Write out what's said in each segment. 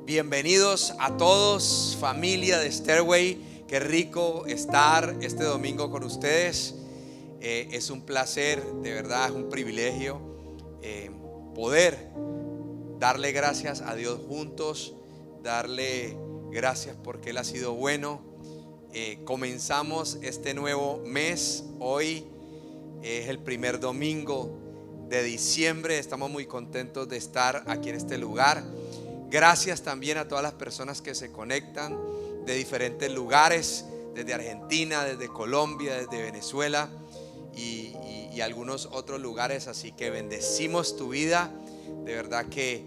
Bienvenidos a todos, familia de Stairway. Qué rico estar este domingo con ustedes. Es un placer, de verdad, es un privilegio poder darle gracias a Dios juntos, darle gracias porque Él ha sido bueno. Comenzamos este nuevo mes. Hoy es el primer domingo de diciembre. Estamos muy contentos de estar aquí en este lugar. Gracias también a todas las personas que se conectan de diferentes lugares, desde Argentina, desde Colombia, desde Venezuela y algunos otros lugares. Así que bendecimos tu vida. De verdad que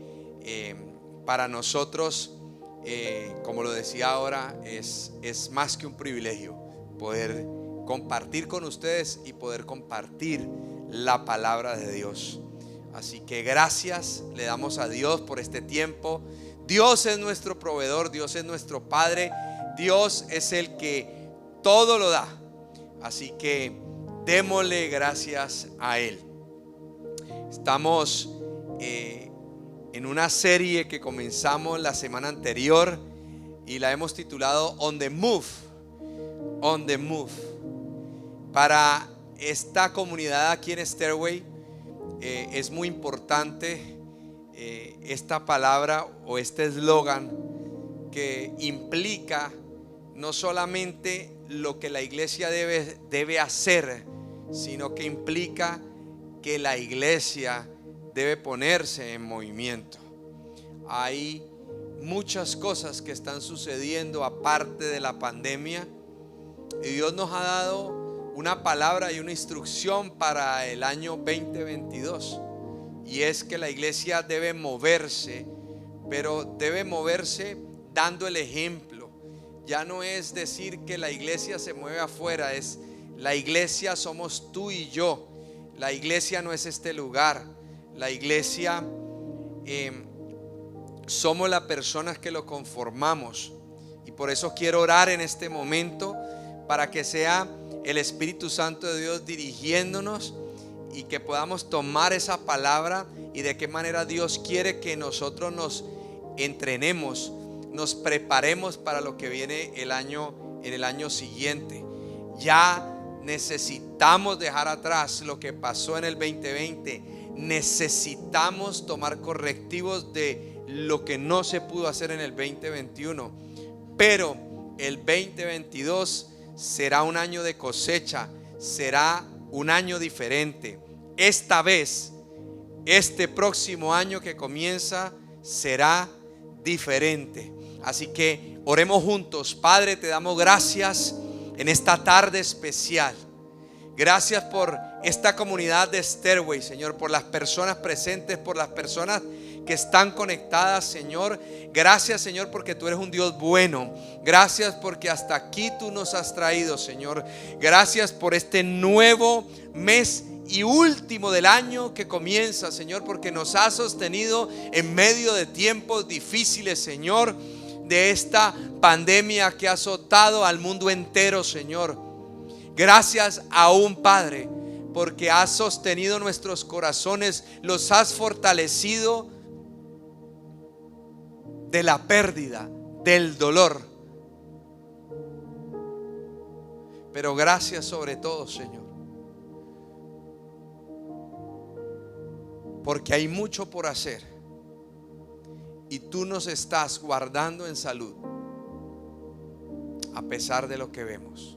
para nosotros, como lo decía ahora, es más que un privilegio poder compartir con ustedes y poder compartir la palabra de Dios. Así que gracias le damos a Dios por este tiempo. Dios es nuestro proveedor, Dios es nuestro Padre, Dios es el que todo lo da. Así que démosle gracias a Él. Estamos en una serie que comenzamos la semana anterior y la hemos titulado On the Move. On the Move. Para esta comunidad aquí en Stairway, es muy importante esta palabra o este eslogan que implica no solamente lo que la iglesia debe hacer, sino que implica que la iglesia debe ponerse en movimiento. Hay muchas cosas que están sucediendo aparte de la pandemia y Dios nos ha dado una palabra y una instrucción para el año 2022, y es que la iglesia debe moverse, pero debe moverse dando el ejemplo. Ya no es decir que la iglesia se mueve afuera, es la iglesia somos tú y yo. La iglesia no es este lugar, la iglesia somos las personas que lo conformamos, y por eso quiero orar en este momento para que sea el Espíritu Santo de Dios dirigiéndonos y que podamos tomar esa palabra y de qué manera Dios quiere que nosotros nos entrenemos, nos preparemos para lo que viene en el año siguiente. Ya necesitamos dejar atrás lo que pasó en el 2020. Necesitamos tomar correctivos de lo que no se pudo hacer en el 2021. Pero el 2022 será un año de cosecha, será un año diferente. Esta vez, este próximo año que comienza será diferente. Así que oremos juntos. Padre, te damos gracias en esta tarde especial. Gracias por esta comunidad de Stairway, Señor, por las personas presentes, por las personas que están conectadas, Señor. Gracias, Señor, porque tú eres un Dios bueno. Gracias porque hasta aquí tú nos has traído, Señor. Gracias por este nuevo mes y último del año que comienza, Señor, porque nos has sostenido en medio de tiempos difíciles, Señor, de esta pandemia que ha azotado al mundo entero, Señor. Gracias aún, Padre, porque has sostenido nuestros corazones, los has fortalecido de la pérdida, del dolor. Pero gracias sobre todo, Señor, porque hay mucho por hacer y tú nos estás guardando en salud a pesar de lo que vemos,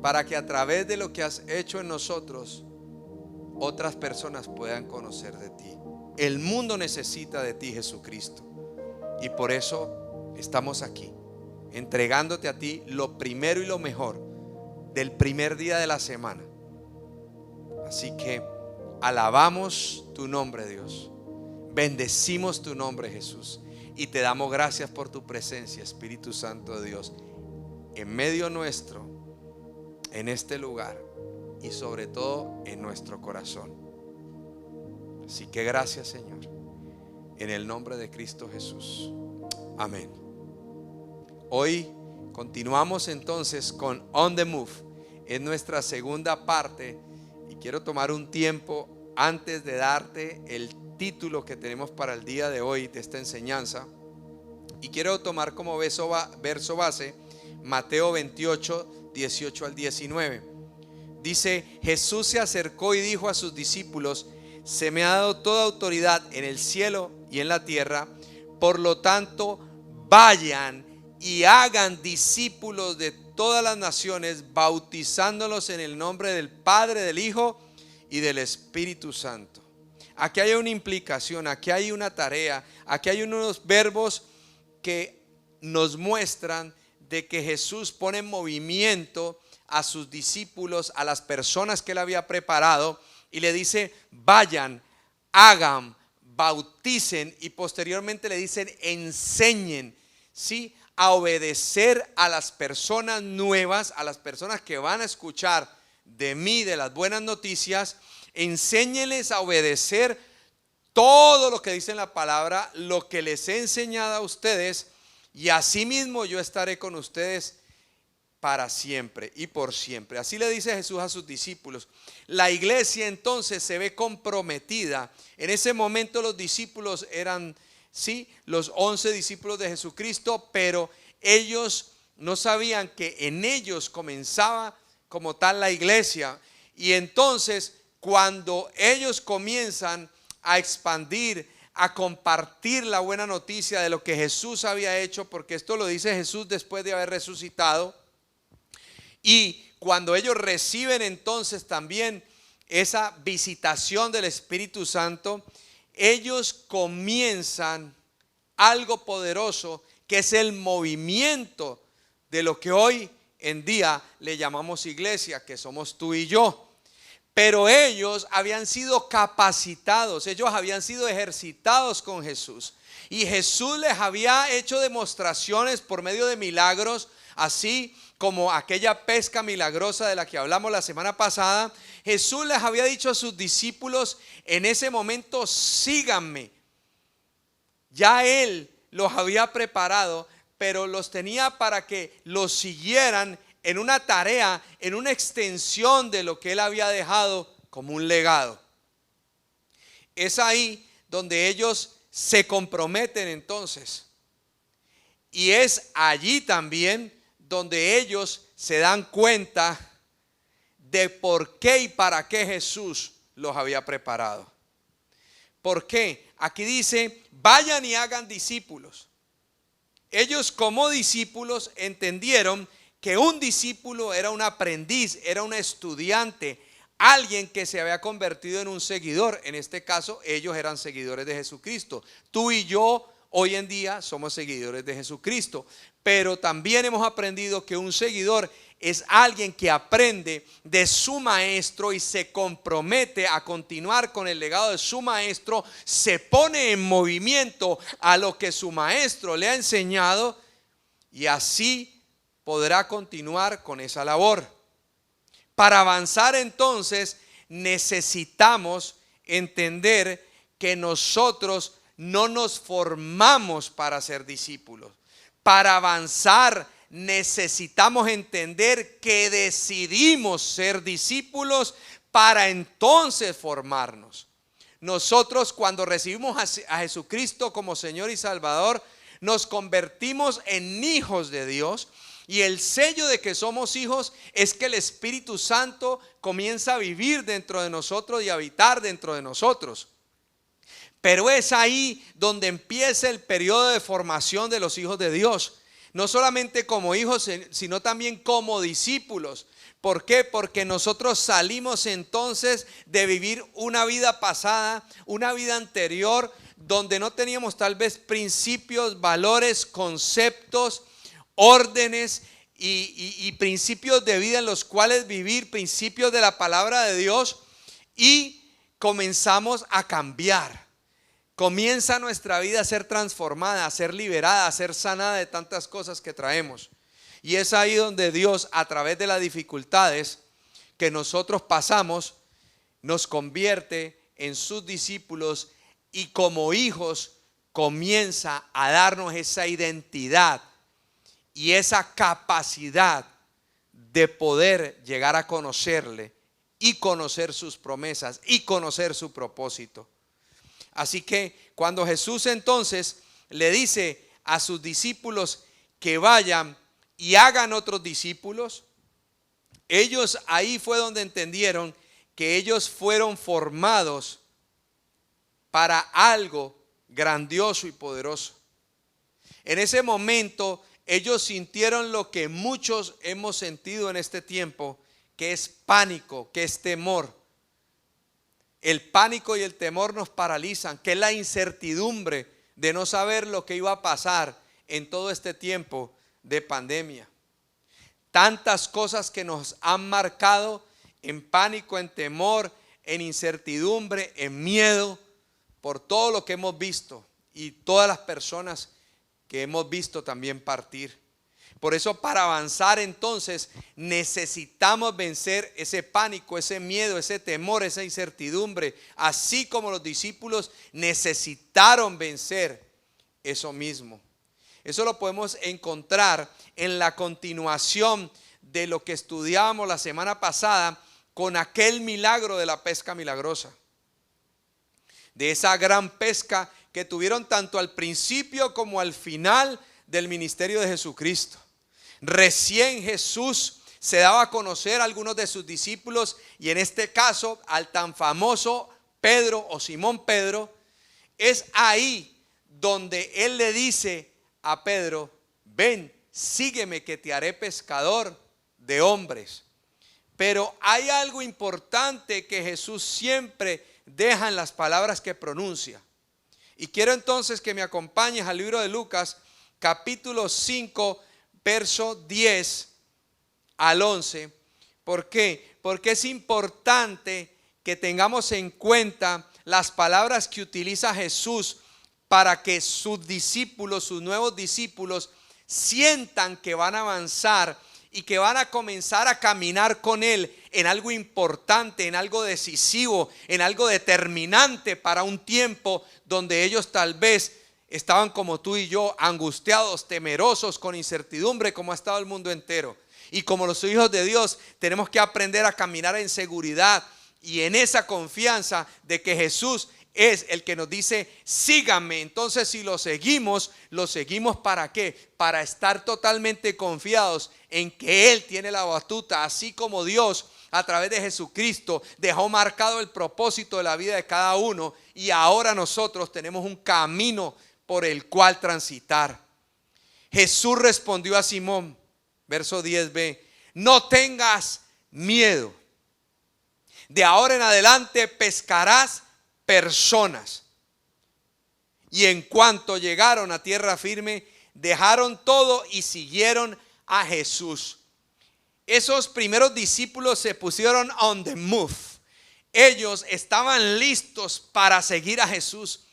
para que a través de lo que has hecho en nosotros otras personas puedan conocer de ti. El mundo necesita de ti, Jesucristo, y por eso estamos aquí entregándote a ti lo primero y lo mejor del primer día de la semana. Así que alabamos tu nombre, Dios, bendecimos tu nombre, Jesús, y te damos gracias por tu presencia, Espíritu Santo de Dios, en medio nuestro, en este lugar y sobre todo en nuestro corazón. Así que gracias, Señor, en el nombre de Cristo Jesús. Amén. Hoy continuamos entonces con On the Move. Es nuestra segunda parte y quiero tomar un tiempo antes de darte el título que tenemos para el día de hoy de esta enseñanza, y quiero tomar como verso base Mateo 28, 18 al 19. Dice: Jesús se acercó y dijo a sus discípulos: se me ha dado toda autoridad en el cielo y en la tierra, por lo tanto vayan y hagan discípulos de todas las naciones, bautizándolos en el nombre del Padre, del Hijo y del Espíritu Santo. Aquí hay una implicación, aquí hay una tarea, aquí hay unos verbos que nos muestran de que Jesús pone en movimiento a sus discípulos, a las personas que él había preparado, y le dice: vayan, hagan, bauticen, y posteriormente le dicen: enseñen, ¿sí?, a obedecer a las personas nuevas, a las personas que van a escuchar de mí, de las buenas noticias. Enséñenles a obedecer todo lo que dice en la palabra, lo que les he enseñado a ustedes, y asimismo yo estaré con ustedes para siempre y por siempre. Así le dice Jesús a sus discípulos. La iglesia entonces se ve comprometida. En ese momento los discípulos eran, sí, los 11 discípulos de Jesucristo, pero ellos no sabían que en ellos comenzaba como tal la iglesia. Y entonces cuando ellos comienzan a expandir, a compartir la buena noticia de lo que Jesús había hecho, porque esto lo dice Jesús después de haber resucitado, y cuando ellos reciben entonces también esa visitación del Espíritu Santo, ellos comienzan algo poderoso, que es el movimiento de lo que hoy en día le llamamos iglesia, que somos tú y yo. Pero ellos habían sido capacitados, ellos habían sido ejercitados con Jesús, y Jesús les había hecho demostraciones por medio de milagros, así como aquella pesca milagrosa de la que hablamos la semana pasada. Jesús les había dicho a sus discípulos en ese momento: síganme. Ya Él los había preparado, pero los tenía para que los siguieran en una tarea, en una extensión de lo que Él había dejado como un legado. Es ahí donde ellos se comprometen entonces, y es allí también donde ellos se dan cuenta de por qué y para qué Jesús los había preparado. ¿Por qué? Aquí dice: vayan y hagan discípulos. Ellos como discípulos entendieron que un discípulo era un aprendiz, era un estudiante, alguien que se había convertido en un seguidor. En este caso ellos eran seguidores de Jesucristo. Tú y yo hoy en día somos seguidores de Jesucristo, pero también hemos aprendido que un seguidor es alguien que aprende de su maestro y se compromete a continuar con el legado de su maestro, se pone en movimiento a lo que su maestro le ha enseñado, y así podrá continuar con esa labor. Para avanzar entonces necesitamos entender que nosotros no nos formamos para ser discípulos. Para avanzar necesitamos entender que decidimos ser discípulos para entonces formarnos. Nosotros, cuando recibimos a Jesucristo como Señor y Salvador, nos convertimos en hijos de Dios. Y el sello de que somos hijos es que el Espíritu Santo comienza a vivir dentro de nosotros y a habitar dentro de nosotros. Pero es ahí donde empieza el periodo de formación de los hijos de Dios. No solamente como hijos, sino también como discípulos. ¿Por qué? Porque nosotros salimos entonces de vivir una vida pasada, una vida anterior, donde no teníamos tal vez principios, valores, conceptos, órdenes y principios de vida en los cuales vivir, principios de la palabra de Dios, y comenzamos a cambiar. Comienza nuestra vida a ser transformada, a ser liberada, a ser sanada de tantas cosas que traemos. Y es ahí donde Dios, a través de las dificultades que nosotros pasamos, nos convierte en sus discípulos, y como hijos comienza a darnos esa identidad y esa capacidad de poder llegar a conocerle y conocer sus promesas y conocer su propósito. Así que cuando Jesús entonces le dice a sus discípulos que vayan y hagan otros discípulos, ellos ahí fue donde entendieron que ellos fueron formados para algo grandioso y poderoso. En ese momento ellos sintieron lo que muchos hemos sentido en este tiempo, que es pánico, que es temor. El pánico y el temor nos paralizan, que es la incertidumbre de no saber lo que iba a pasar en todo este tiempo de pandemia. Tantas cosas que nos han marcado en pánico, en temor, en incertidumbre, en miedo, por todo lo que hemos visto y todas las personas que hemos visto también partir. Por eso, para avanzar entonces necesitamos vencer ese pánico, ese miedo, ese temor, esa incertidumbre, así como los discípulos necesitaron vencer eso mismo. Eso lo podemos encontrar en la continuación de lo que estudiábamos la semana pasada con aquel milagro de la pesca milagrosa, de esa gran pesca que tuvieron tanto al principio como al final del ministerio de Jesucristo. Recién Jesús se daba a conocer a algunos de sus discípulos, y en este caso al tan famoso Pedro o Simón Pedro. Es ahí donde él le dice a Pedro: ven, sígueme que te haré pescador de hombres. Pero hay algo importante que Jesús siempre deja en las palabras que pronuncia. Y quiero entonces que me acompañes al libro de Lucas, capítulo 5, verso 10 al 11. ¿Por qué? Porque es importante que tengamos en cuenta las palabras que utiliza Jesús para que sus discípulos, sus nuevos discípulos, sientan que van a avanzar y que van a comenzar a caminar con Él en algo importante, en algo decisivo, en algo determinante para un tiempo donde ellos tal vez estaban como tú y yo, angustiados, temerosos, con incertidumbre, como ha estado el mundo entero. Y como los hijos de Dios tenemos que aprender a caminar en seguridad y en esa confianza de que Jesús es el que nos dice: síganme. Entonces, si lo seguimos ¿para qué? Para estar totalmente confiados en que Él tiene la batuta, así como Dios a través de Jesucristo dejó marcado el propósito de la vida de cada uno, y ahora nosotros tenemos un camino por el cual transitar. Jesús respondió a Simón, verso 10b: no tengas miedo, de ahora en adelante pescarás personas. Y en cuanto llegaron a tierra firme, dejaron todo y siguieron a Jesús. Esos primeros discípulos se pusieron on the move. Ellos estaban listos para seguir a Jesús.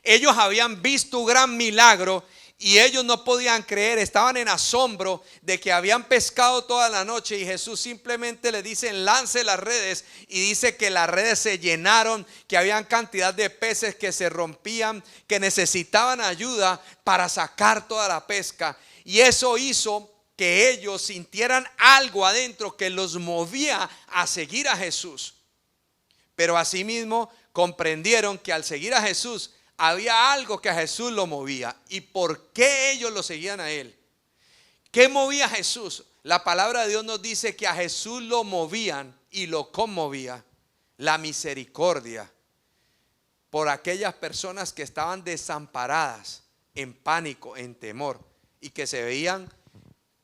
Ellos habían visto un gran milagro y ellos no podían creer, estaban en asombro de que habían pescado toda la noche y Jesús simplemente les dice: lance las redes, y dice que las redes se llenaron, que habían cantidad de peces que se rompían, que necesitaban ayuda para sacar toda la pesca, y eso hizo que ellos sintieran algo adentro que los movía a seguir a Jesús. Pero asimismo comprendieron que al seguir a Jesús había algo que a Jesús lo movía. ¿Y por qué ellos lo seguían a Él? ¿Qué movía a Jesús? La palabra de Dios nos dice que a Jesús lo movían y lo conmovía la misericordia por aquellas personas que estaban desamparadas, en pánico, en temor, y que se veían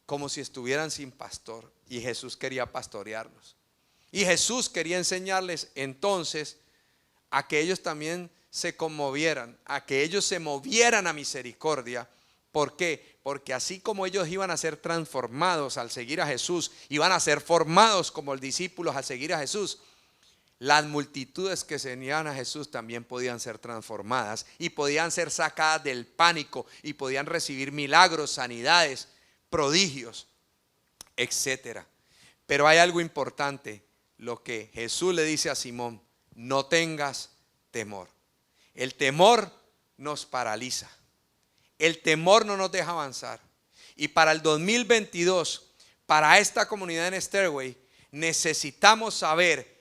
como si estuvieran sin pastor. Y Jesús quería pastorearlos. Y Jesús quería enseñarles entonces a que ellos también se conmovieran, a que ellos se movieran a misericordia. ¿Por qué? Porque así como ellos iban a ser transformados al seguir a Jesús, iban a ser formados como discípulos al seguir a Jesús, las multitudes que seguían a Jesús también podían ser transformadas y podían ser sacadas del pánico y podían recibir milagros, sanidades, prodigios, etcétera. Pero hay algo importante, lo que Jesús le dice a Simón: no tengas temor. El temor nos paraliza. El temor no nos deja avanzar. Y para el 2022, para esta comunidad en Stairway, necesitamos saber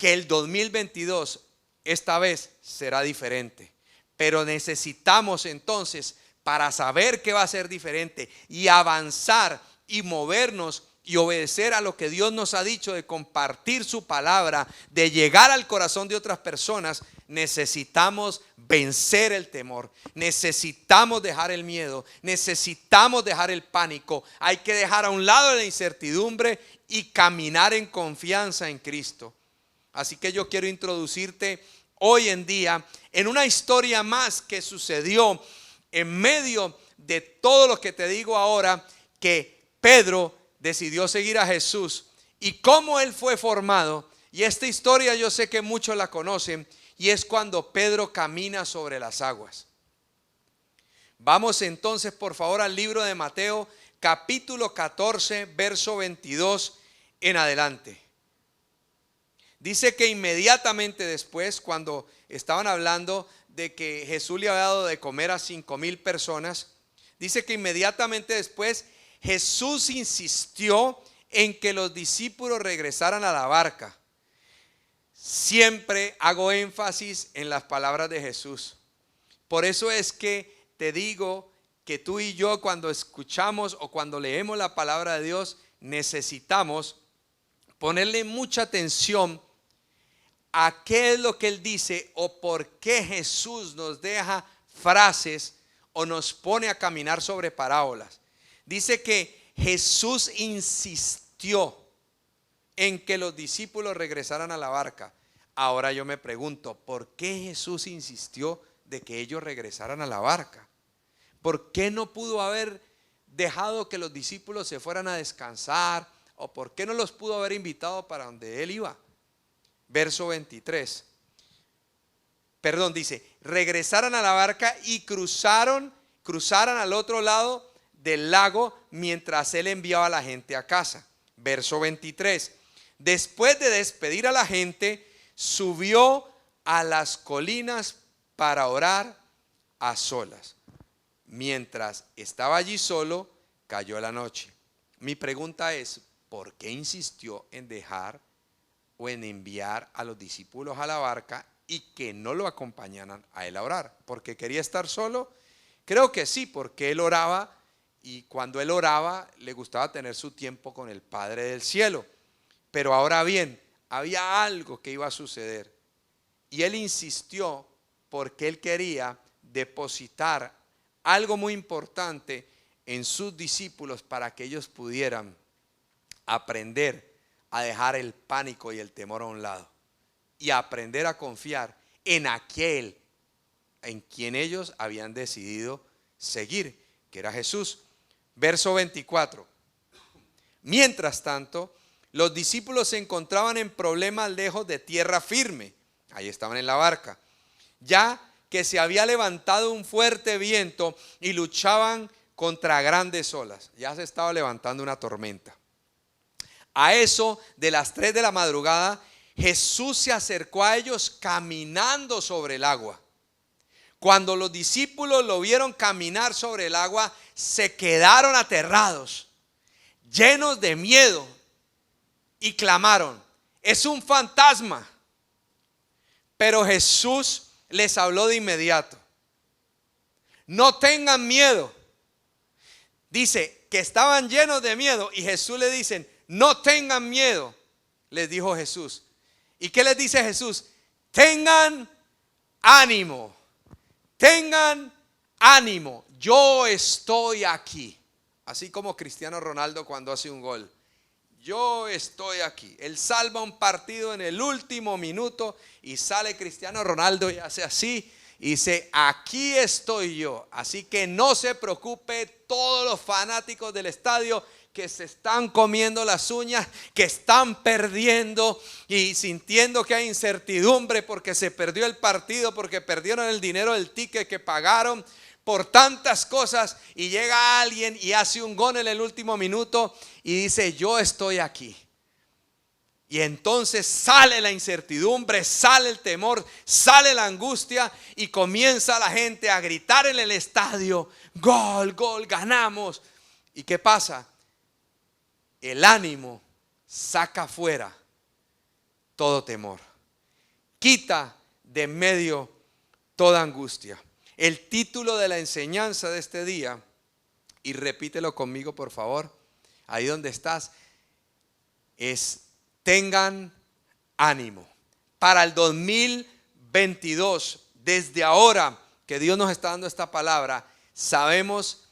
que el 2022 esta vez será diferente. Pero necesitamos entonces, para saber que va a ser diferente y avanzar y movernos y obedecer a lo que Dios nos ha dicho, de compartir su palabra, de llegar al corazón de otras personas, necesitamos vencer el temor, necesitamos dejar el miedo, necesitamos dejar el pánico. Hay que dejar a un lado la incertidumbre y caminar en confianza en Cristo. Así que yo quiero introducirte hoy en día en una historia más que sucedió en medio de todo lo que te digo ahora, que Pedro decidió seguir a Jesús y cómo él fue formado. Y esta historia yo sé que muchos la conocen, y es cuando Pedro camina sobre las aguas. Vamos entonces por favor al libro de Mateo, capítulo 14, verso 22 en adelante. Dice que inmediatamente después, cuando estaban hablando de que Jesús le había dado de comer a 5,000 personas, dice que inmediatamente después Jesús insistió en que los discípulos regresaran a la barca. Siempre hago énfasis en las palabras de Jesús. Por eso es que te digo que tú y yo, cuando escuchamos o cuando leemos la palabra de Dios, necesitamos ponerle mucha atención a qué es lo que Él dice o por qué Jesús nos deja frases o nos pone a caminar sobre parábolas. Dice que Jesús insistió en que los discípulos regresaran a la barca. Ahora yo me pregunto, ¿por qué Jesús insistió de que ellos regresaran a la barca? ¿Por qué no pudo haber dejado que los discípulos se fueran a descansar? ¿O por qué no los pudo haber invitado para donde Él iba? Verso 23. Dice, regresaran a la barca y cruzaran al otro lado del lago mientras Él enviaba a la gente a casa. Verso 23. Después de despedir a la gente, subió a las colinas para orar a solas. Mientras estaba allí solo, cayó la noche. Mi pregunta es, ¿por qué insistió en dejar o en enviar a los discípulos a la barca y que no lo acompañaran a él a orar? ¿Porque quería estar solo? Creo que sí, porque él oraba, y cuando él oraba le gustaba tener su tiempo con el Padre del cielo. Pero ahora bien, había algo que iba a suceder, y él insistió porque él quería depositar algo muy importante en sus discípulos para que ellos pudieran aprender a dejar el pánico y el temor a un lado y aprender a confiar en aquel en quien ellos habían decidido seguir, que era Jesús. Verso 24. Mientras tanto, los discípulos se encontraban en problemas lejos de tierra firme. Ahí estaban en la barca, ya que se había levantado un fuerte viento y luchaban contra grandes olas. Ya se estaba levantando una tormenta. A eso de las 3 de la madrugada, Jesús se acercó a ellos caminando sobre el agua. Cuando los discípulos lo vieron caminar sobre el agua, se quedaron aterrados, llenos de miedo, y clamaron: es un fantasma. Pero Jesús les habló de inmediato: no tengan miedo. Dice que estaban llenos de miedo, y Jesús les dice: no tengan miedo, les dijo Jesús. ¿Y qué les dice Jesús? Tengan ánimo, tengan ánimo, yo estoy aquí. Así como Cristiano Ronaldo cuando hace un gol: yo estoy aquí. Él salva un partido en el último minuto y sale Cristiano Ronaldo y hace así y dice: aquí estoy yo. Así que no se preocupe, todos los fanáticos del estadio que se están comiendo las uñas, que están perdiendo y sintiendo que hay incertidumbre porque se perdió el partido, porque perdieron el dinero del ticket que pagaron, por tantas cosas, y llega alguien y hace un gol en el último minuto y dice: yo estoy aquí. Y entonces sale la incertidumbre, sale el temor, sale la angustia, y comienza la gente a gritar en el estadio: gol, gol, ganamos. ¿Y qué pasa? El ánimo saca fuera todo temor. quita de en medio toda angustia. El título de la enseñanza de este día, y repítelo conmigo por favor, ahí donde estás, es: tengan ánimo. Para el 2022, desde ahora que Dios nos está dando esta palabra, sabemos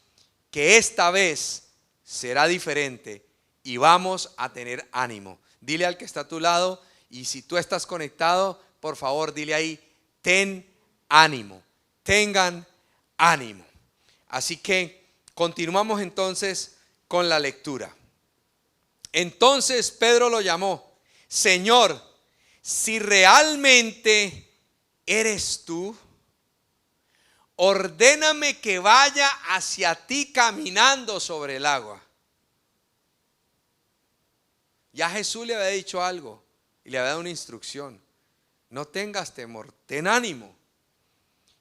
que esta vez será diferente y vamos a tener ánimo. Dile al que está a tu lado, y si tú estás conectado, por favor dile ahí: ten ánimo, tengan ánimo. Así que continuamos entonces con la lectura. Entonces Pedro lo llamó: Señor, si realmente eres tú, ordéname que vaya hacia ti caminando sobre el agua. Ya Jesús le había dicho algo y le había dado una instrucción: no tengas temor, ten ánimo.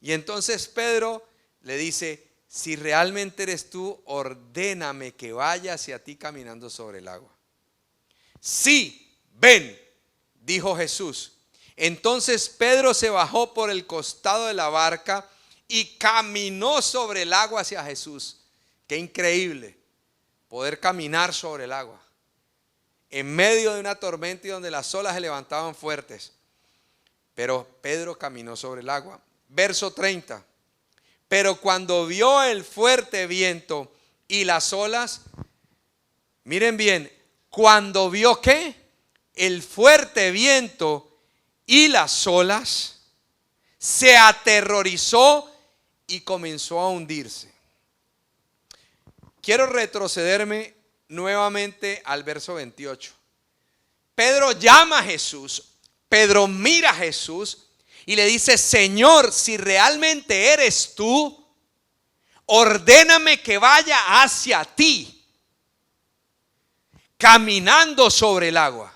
Y entonces Pedro le dice: si realmente eres tú, ordéname que vaya hacia ti caminando sobre el agua. Sí, ven, dijo Jesús. Entonces Pedro se bajó por el costado de la barca y caminó sobre el agua hacia Jesús. Qué increíble poder caminar sobre el agua en medio de una tormenta y donde las olas se levantaban fuertes. Pero Pedro caminó sobre el agua. Verso 30. Pero cuando vio el fuerte viento y las olas, miren bien, cuando vio ¿qué? El fuerte viento y las olas, se aterrorizó y comenzó a hundirse. Quiero retrocederme nuevamente al verso 28. Pedro llama a Jesús, Pedro mira a Jesús y le dice: Señor, si realmente eres tú, ordéname que vaya hacia ti, caminando sobre el agua.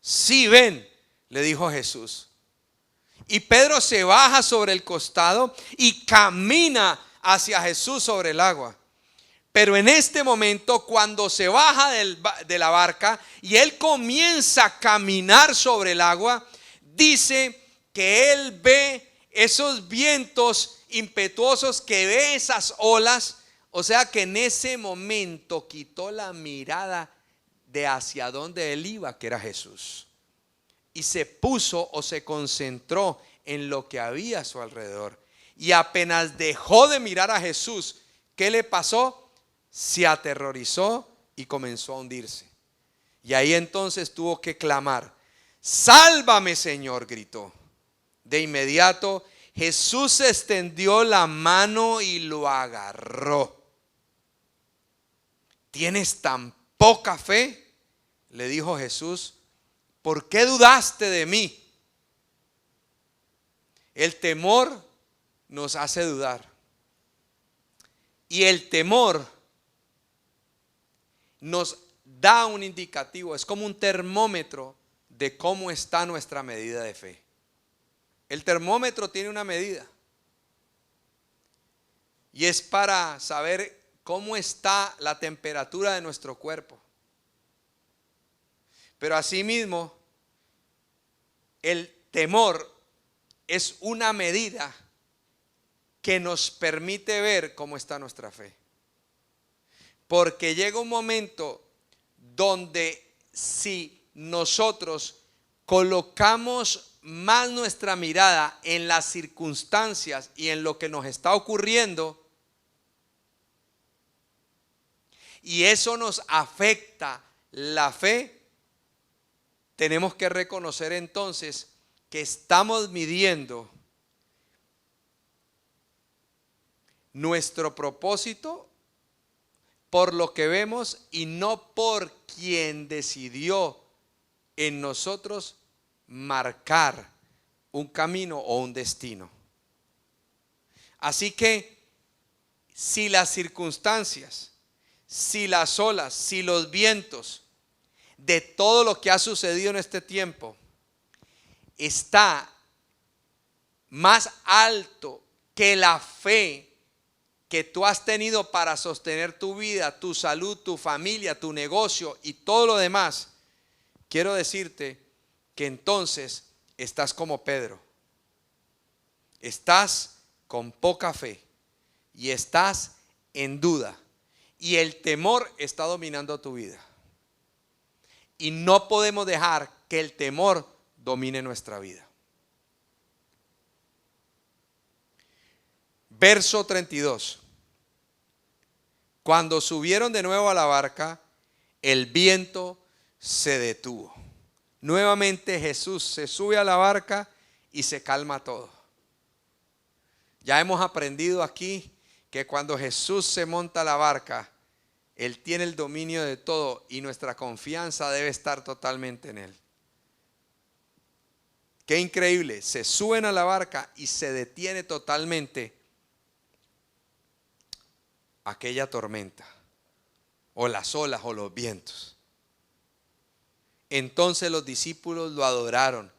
Sí, ven, le dijo Jesús. Y Pedro se baja sobre el costado y camina hacia Jesús sobre el agua. Pero en este momento, cuando se baja de la barca y él comienza a caminar sobre el agua, dice que él ve esos vientos impetuosos, que ve esas olas. O sea que en ese momento quitó la mirada de hacia donde él iba, que era Jesús, y se puso o se concentró en lo que había a su alrededor. Y apenas dejó de mirar a Jesús, ¿qué le pasó? Se aterrorizó y comenzó a hundirse. Y ahí entonces tuvo que clamar: sálvame, Señor, gritó. De inmediato Jesús extendió la mano y lo agarró. ¿Tienes tan poca fe?, le dijo Jesús. ¿Por qué dudaste de mí? El temor nos hace dudar. Y el temor nos da un indicativo, es como un termómetro de cómo está nuestra medida de fe. El termómetro tiene una medida y es para saber cómo está la temperatura de nuestro cuerpo. Pero asimismo, el temor es una medida que nos permite ver cómo está nuestra fe. Porque llega un momento donde si nosotros colocamos más nuestra mirada en las circunstancias y en lo que nos está ocurriendo, y eso nos afecta la fe, tenemos que reconocer entonces que estamos midiendo nuestro propósito por lo que vemos y no por quien decidió en nosotros marcar un camino o un destino. Así que si las circunstancias, si las olas, si los vientos, de todo lo que ha sucedido en este tiempo está más alto que la fe que tú has tenido para sostener tu vida, tu salud, tu familia, tu negocio y todo lo demás, quiero decirte que entonces estás como Pedro. Estás con poca fe y estás en duda. Y el temor está dominando tu vida. Y no podemos dejar que el temor domine nuestra vida. Verso 32. Cuando subieron de nuevo a la barca, el viento se detuvo. Nuevamente Jesús se sube a la barca y se calma todo. Ya hemos aprendido aquí que cuando Jesús se monta a la barca, Él tiene el dominio de todo y nuestra confianza debe estar totalmente en Él. Qué increíble, se suben a la barca y se detiene totalmente aquella tormenta, o las olas, o los vientos. Entonces los discípulos lo adoraron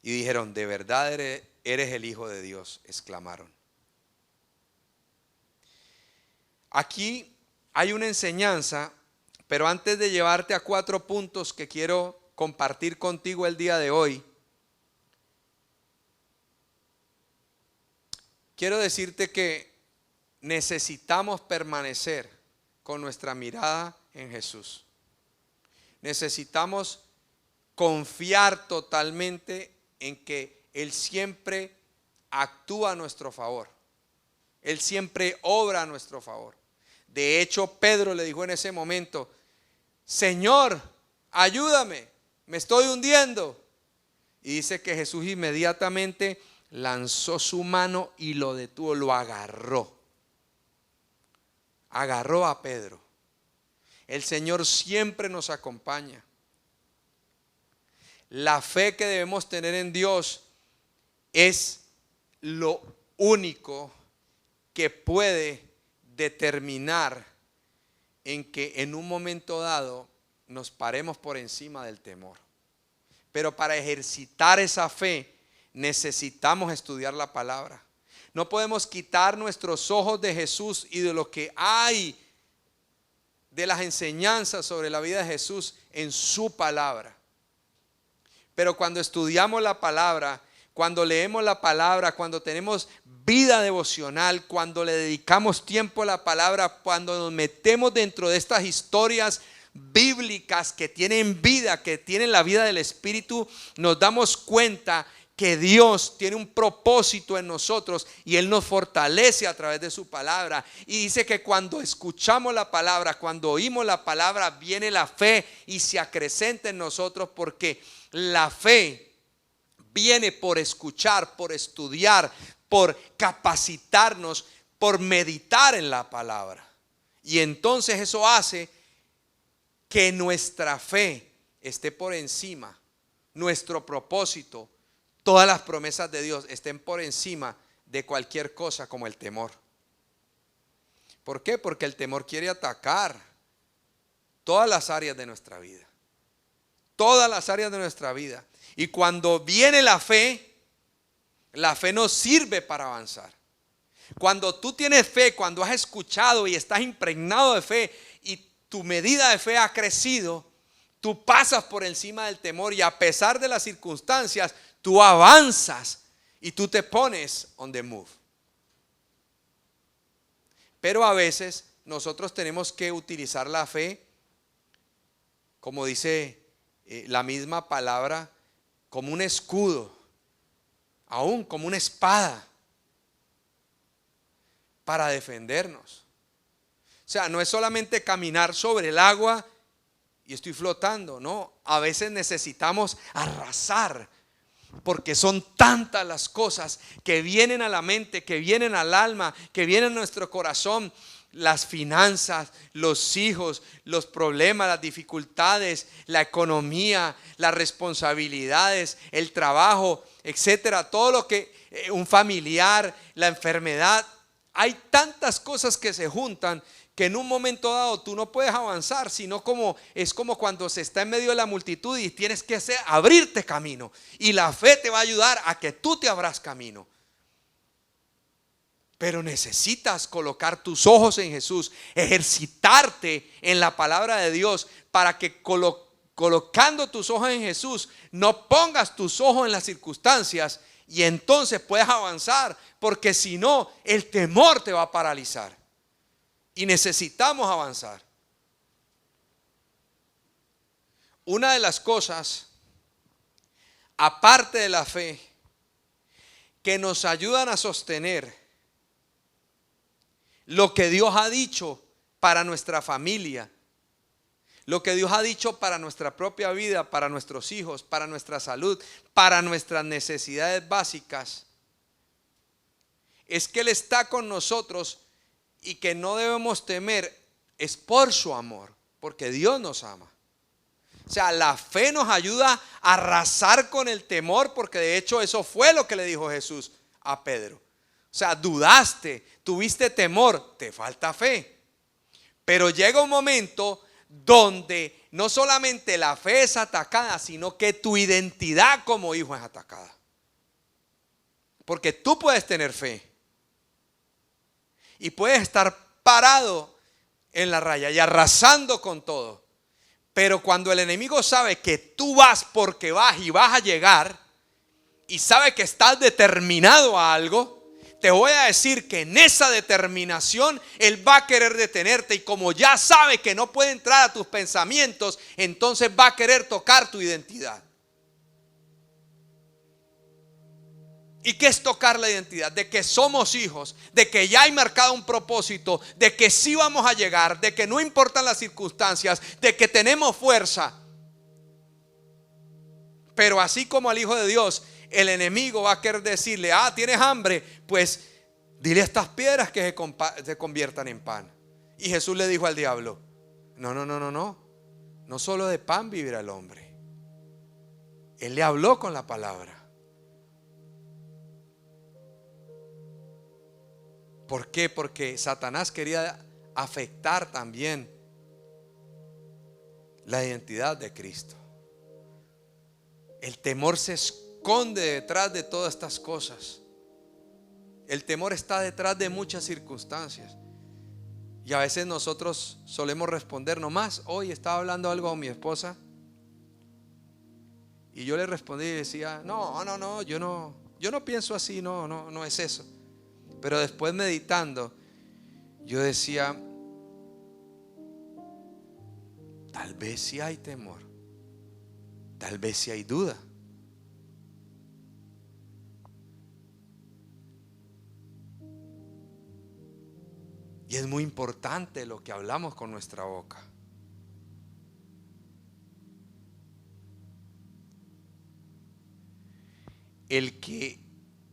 y dijeron: de verdad eres el Hijo de Dios, exclamaron. Aquí hay una enseñanza, pero antes de llevarte a 4 puntos que quiero compartir contigo el día de hoy, quiero decirte que necesitamos permanecer con nuestra mirada en Jesús. Necesitamos confiar totalmente en que Él siempre actúa a nuestro favor. Él siempre obra a nuestro favor. De hecho, Pedro le dijo en ese momento: Señor, ayúdame, me estoy hundiendo. Y dice que Jesús inmediatamente lanzó su mano y lo detuvo, lo agarró. Agarró a Pedro. El Señor siempre nos acompaña. La fe que debemos tener en Dios es lo único que puede determinar en que en un momento dado nos paremos por encima del temor. Pero para ejercitar esa fe necesitamos estudiar la palabra. No podemos quitar nuestros ojos de Jesús y de lo que hay de las enseñanzas sobre la vida de Jesús en su palabra. Pero cuando estudiamos la palabra, cuando leemos la palabra, cuando tenemos vida devocional, cuando le dedicamos tiempo a la palabra, cuando nos metemos dentro de estas historias bíblicas que tienen vida, que tienen la vida del Espíritu, nos damos cuenta que Dios tiene un propósito en nosotros y Él nos fortalece a través de su palabra. Y dice que cuando escuchamos la palabra, cuando oímos la palabra, viene la fe y se acrecenta en nosotros, porque la fe viene por escuchar, por estudiar, por capacitarnos, por meditar en la palabra. Y entonces eso hace que nuestra fe esté por encima, nuestro propósito, todas las promesas de Dios estén por encima de cualquier cosa como el temor. ¿Por qué? Porque el temor quiere atacar todas las áreas de nuestra vida. Todas las áreas de nuestra vida. Y cuando viene la fe nos sirve para avanzar. Cuando tú tienes fe, cuando has escuchado y estás impregnado de fe y tu medida de fe ha crecido, tú pasas por encima del temor y a pesar de las circunstancias, tú avanzas y tú te pones on the move. Pero a veces nosotros tenemos que utilizar la fe, como dice la misma palabra, como un escudo, aún como una espada, para defendernos. O sea, no es solamente caminar sobre el agua y estoy flotando, no. A veces necesitamos arrasar, porque son tantas las cosas que vienen a la mente, que vienen al alma, que vienen a nuestro corazón. Las finanzas, los hijos, los problemas, las dificultades, la economía, las responsabilidades, el trabajo, etcétera. Todo lo que un familiar, la enfermedad. Hay tantas cosas que se juntan que en un momento dado tú no puedes avanzar, sino es como cuando se está en medio de la multitud y tienes que abrirte camino. Y la fe te va a ayudar a que tú te abras camino. Pero necesitas colocar tus ojos en Jesús, ejercitarte en la palabra de Dios para que colocando tus ojos en Jesús, no pongas tus ojos en las circunstancias y entonces puedes avanzar, porque si no, el temor te va a paralizar y necesitamos avanzar. Una de las cosas, aparte de la fe, que nos ayudan a sostener lo que Dios ha dicho para nuestra familia, lo que Dios ha dicho para nuestra propia vida, para nuestros hijos, para nuestra salud, para nuestras necesidades básicas, es que Él está con nosotros y que no debemos temer, es por su amor, porque Dios nos ama. O sea, la fe nos ayuda a arrasar con el temor, porque de hecho eso fue lo que le dijo Jesús a Pedro. O sea, dudaste, tuviste temor, te falta fe. Pero llega un momento donde no solamente la fe es atacada, sino que tu identidad como hijo es atacada. Porque tú puedes tener fe y puedes estar parado en la raya y arrasando con todo. Pero cuando el enemigo sabe que tú vas porque vas y vas a llegar y sabe que estás determinado a algo, te voy a decir que en esa determinación Él va a querer detenerte, y como ya sabe que no puede entrar a tus pensamientos, entonces va a querer tocar tu identidad. ¿Y qué es tocar la identidad? De que somos hijos, de que ya hay marcado un propósito, de que sí vamos a llegar, de que no importan las circunstancias, de que tenemos fuerza. Pero así como al Hijo de Dios, el enemigo va a querer decirle: ¿tienes hambre? Pues dile a estas piedras que se conviertan en pan. Y Jesús le dijo al diablo: no solo de pan vivirá el hombre. Él le habló con la palabra. ¿Por qué? Porque Satanás quería afectar también la identidad de Cristo. El temor se esconde detrás de todas estas cosas. El temor está detrás de muchas circunstancias. Y a veces nosotros solemos responder nomás. Hoy estaba hablando algo con mi esposa y yo le respondí y decía: yo no pienso así, no es eso. Pero después, meditando, yo decía: tal vez sí hay temor, tal vez sí hay duda. Y es muy importante lo que hablamos con nuestra boca.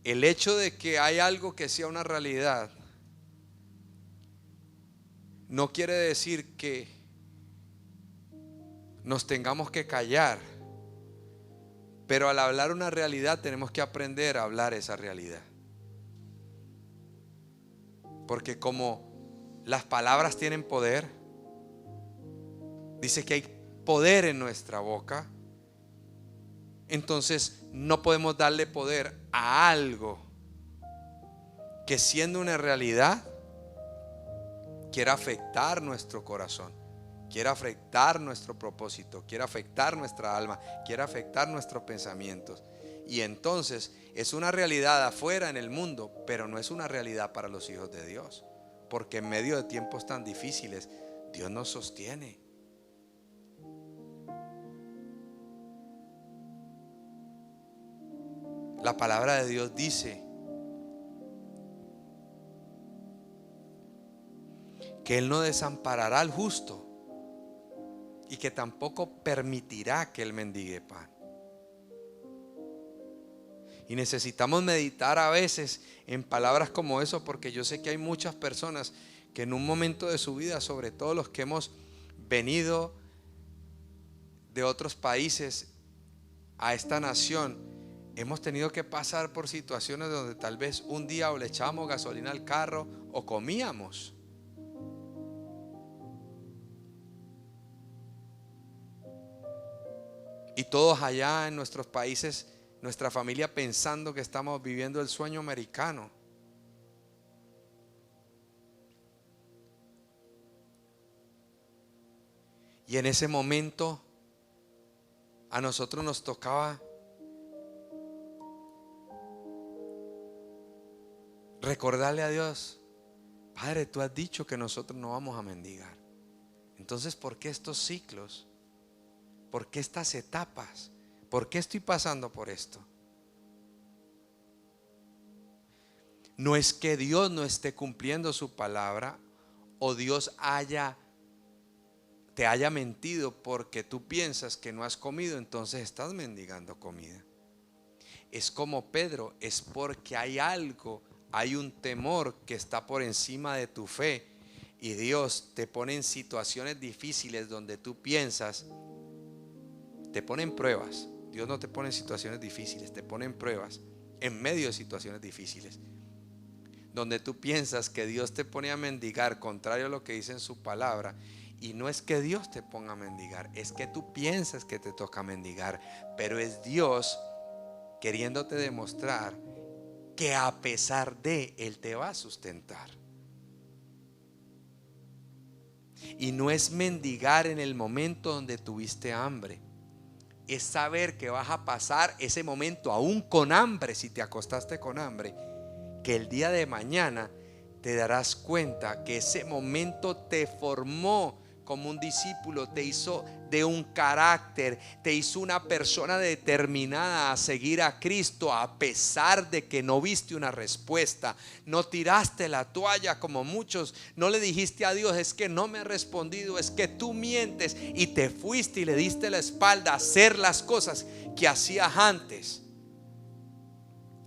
El hecho de que hay algo que sea una realidad no quiere decir que nos tengamos que callar, pero al hablar una realidad tenemos que aprender a hablar esa realidad, porque como las palabras tienen poder, dice que hay poder en nuestra boca. Entonces no podemos darle poder a algo que, siendo una realidad, quiera afectar nuestro corazón, quiera afectar nuestro propósito, quiera afectar nuestra alma, quiera afectar nuestros pensamientos. Y entonces es una realidad afuera en el mundo, pero no es una realidad para los hijos de Dios, porque en medio de tiempos tan difíciles Dios nos sostiene. La palabra de Dios dice que Él no desamparará al justo y que tampoco permitirá que Él mendigue pan. Y necesitamos meditar a veces en palabras como eso, porque yo sé que hay muchas personas que en un momento de su vida, sobre todo los que hemos venido de otros países a esta nación, hemos tenido que pasar por situaciones donde tal vez un día o le echábamos gasolina al carro o comíamos. Y todos allá en nuestros países, nuestra familia, pensando que estamos viviendo el sueño americano. Y en ese momento a nosotros nos tocaba recordarle a Dios: Padre, tú has dicho que nosotros no vamos a mendigar. Entonces, ¿por qué estos ciclos? ¿Por qué estas etapas? ¿Por qué estoy pasando por esto? No es que Dios no esté cumpliendo su palabra, o Dios te haya mentido porque tú piensas que no has comido, entonces estás mendigando comida. Es como Pedro, es porque hay algo, hay un temor que está por encima de tu fe, y Dios te pone en situaciones difíciles donde tú piensas, te pone en pruebas. Dios no te pone en situaciones difíciles, te pone en pruebas, en medio de situaciones difíciles, donde tú piensas que Dios te pone a mendigar contrario a lo que dice en su palabra. Y no es que Dios te ponga a mendigar, es que tú piensas que te toca mendigar, pero es Dios queriéndote demostrar que a pesar de Él te va a sustentar. Y no es mendigar en el momento donde tuviste hambre, es saber que vas a pasar ese momento aún con hambre. Si te acostaste con hambre, que el día de mañana te darás cuenta que ese momento te formó como un discípulo, te hizo de un carácter, te hizo una persona determinada a seguir a Cristo, a pesar de que no viste una respuesta. No tiraste la toalla como muchos, no le dijiste a Dios: es que no me ha respondido, es que tú mientes, y te fuiste y le diste la espalda a hacer las cosas que hacías antes.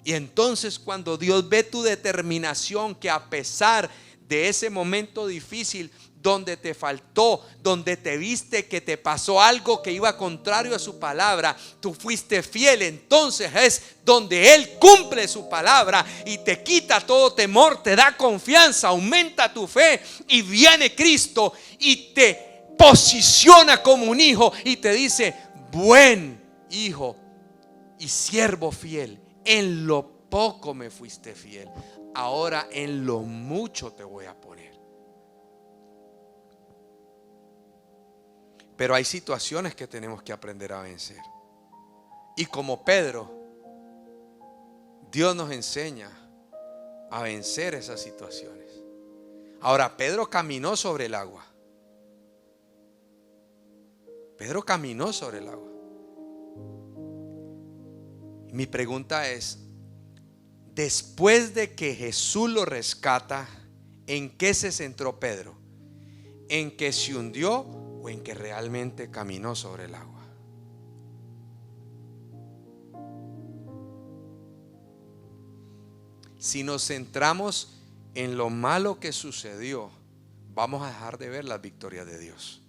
Y entonces, cuando Dios ve tu determinación, que a pesar de ese momento difícil, donde te faltó, donde te viste que te pasó algo que iba contrario a su palabra, tú fuiste fiel, entonces es donde Él cumple su palabra y te quita todo temor, te da confianza, aumenta tu fe, y viene Cristo y te posiciona como un hijo y te dice: buen hijo y siervo fiel, en lo poco me fuiste fiel, ahora en lo mucho te voy a poner. Pero hay situaciones que tenemos que aprender a vencer. Y como Pedro, Dios nos enseña a vencer esas situaciones. Ahora, Pedro caminó sobre el agua. Pedro caminó sobre el agua. Mi pregunta es: después de que Jesús lo rescata, ¿en qué se centró Pedro? ¿En que se hundió o en que realmente caminó sobre el agua? Si nos centramos en lo malo que sucedió, vamos a dejar de ver las victorias de Dios.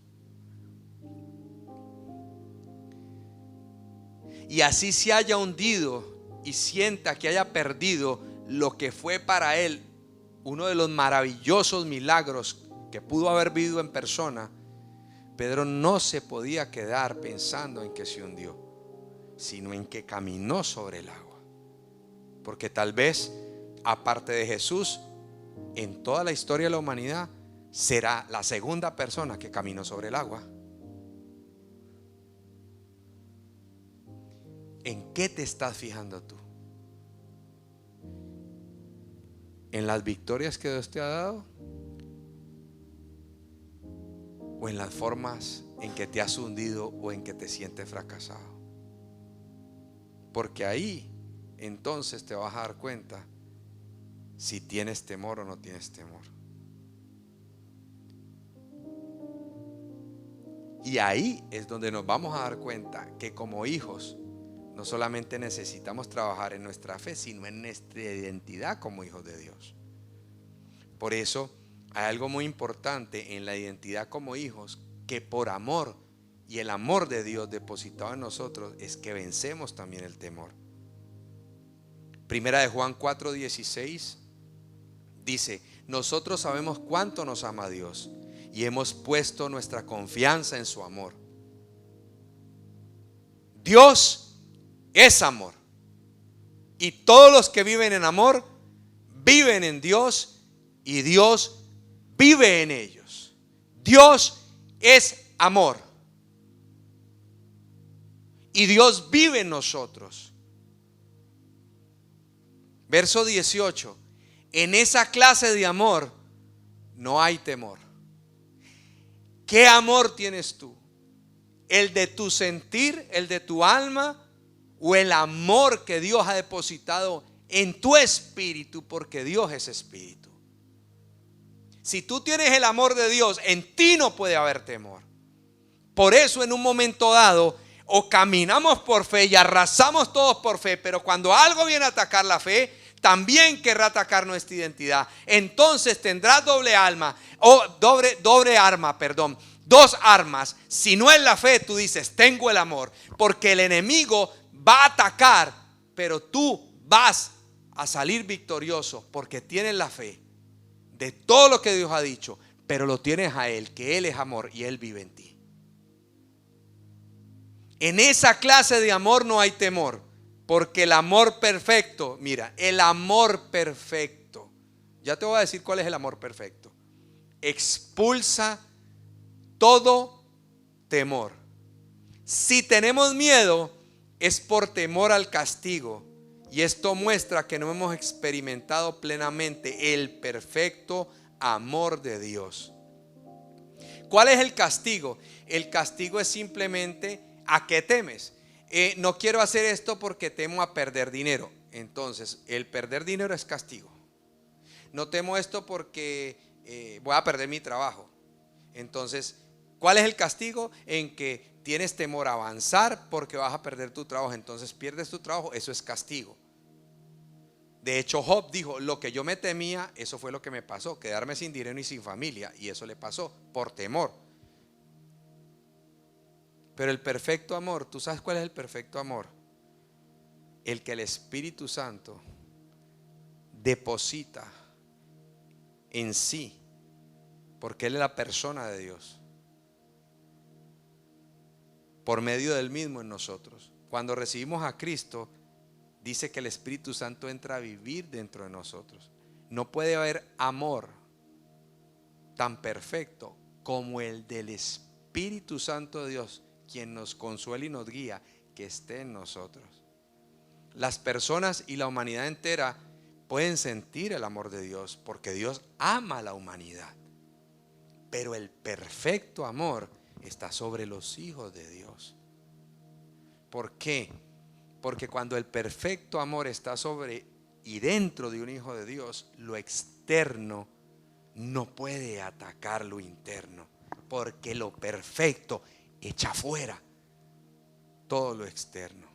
Y así se haya hundido y sienta que haya perdido lo que fue para él uno de los maravillosos milagros que pudo haber vivido en persona, Pedro no se podía quedar pensando en que se hundió, sino en que caminó sobre el agua. Porque tal vez, aparte de Jesús, en toda la historia de la humanidad, será la segunda persona que caminó sobre el agua. ¿En qué te estás fijando tú? ¿En las victorias que Dios te ha dado? ¿O en las formas en que te has hundido o en que te sientes fracasado? Porque ahí entonces te vas a dar cuenta si tienes temor o no tienes temor. Y ahí es donde nos vamos a dar cuenta que como hijos no solamente necesitamos trabajar en nuestra fe, sino en nuestra identidad como hijos de Dios. Por eso hay algo muy importante en la identidad como hijos, que por amor y el amor de Dios depositado en nosotros es que vencemos también el temor. Primera de Juan 4:16 dice: nosotros sabemos cuánto nos ama Dios y hemos puesto nuestra confianza en su amor. Dios es amor, y todos los que viven en amor viven en Dios y Dios vive en ellos. Dios es amor. y Dios vive en nosotros. Verso 18. En esa clase de amor no hay temor. ¿Qué amor tienes tú? ¿El de tu sentir, el de tu alma, o el amor que Dios ha depositado en tu espíritu, porque Dios es espíritu? Si tú tienes el amor de Dios, en ti no puede haber temor. Por eso en un momento dado o caminamos por fe y arrasamos todos por fe, pero cuando algo viene a atacar la fe, también querrá atacar nuestra identidad. Entonces tendrás doble arma, dos armas. Si no es la fe, tú dices, tengo el amor, porque el enemigo va a atacar, pero tú vas a salir victorioso porque tienes la fe de todo lo que Dios ha dicho, pero lo tienes a Él, que Él es amor y Él vive en ti. En esa clase de amor no hay temor, porque el amor perfecto, mira, el amor perfecto, ya te voy a decir cuál es el amor perfecto, expulsa todo temor. Si tenemos miedo, es por temor al castigo, y esto muestra que no hemos experimentado plenamente el perfecto amor de Dios. ¿Cuál es el castigo? El castigo es simplemente ¿a qué temes? No quiero hacer esto porque temo a perder dinero. Entonces, el perder dinero es castigo. No temo esto porque voy a perder mi trabajo. Entonces, ¿cuál es el castigo? En que tienes temor a avanzar porque vas a perder tu trabajo. Entonces pierdes tu trabajo, eso es castigo. De hecho, Job dijo, lo que yo me temía, eso fue lo que me pasó, quedarme sin dinero y sin familia. Y eso le pasó por temor. Pero el perfecto amor, ¿tú sabes cuál es el perfecto amor? El que el Espíritu Santo deposita en sí, porque Él es la persona de Dios, por medio del mismo en nosotros. Cuando recibimos a Cristo, dice que el Espíritu Santo entra a vivir dentro de nosotros. No puede haber amor tan perfecto como el del Espíritu Santo de Dios, quien nos consuela y nos guía, que esté en nosotros. Las personas y la humanidad entera pueden sentir el amor de Dios, porque Dios ama a la humanidad. Pero el perfecto amor está sobre los hijos de Dios. ¿Por qué? Porque cuando el perfecto amor está sobre y dentro de un hijo de Dios, lo externo no puede atacar lo interno, porque lo perfecto echa fuera todo lo externo.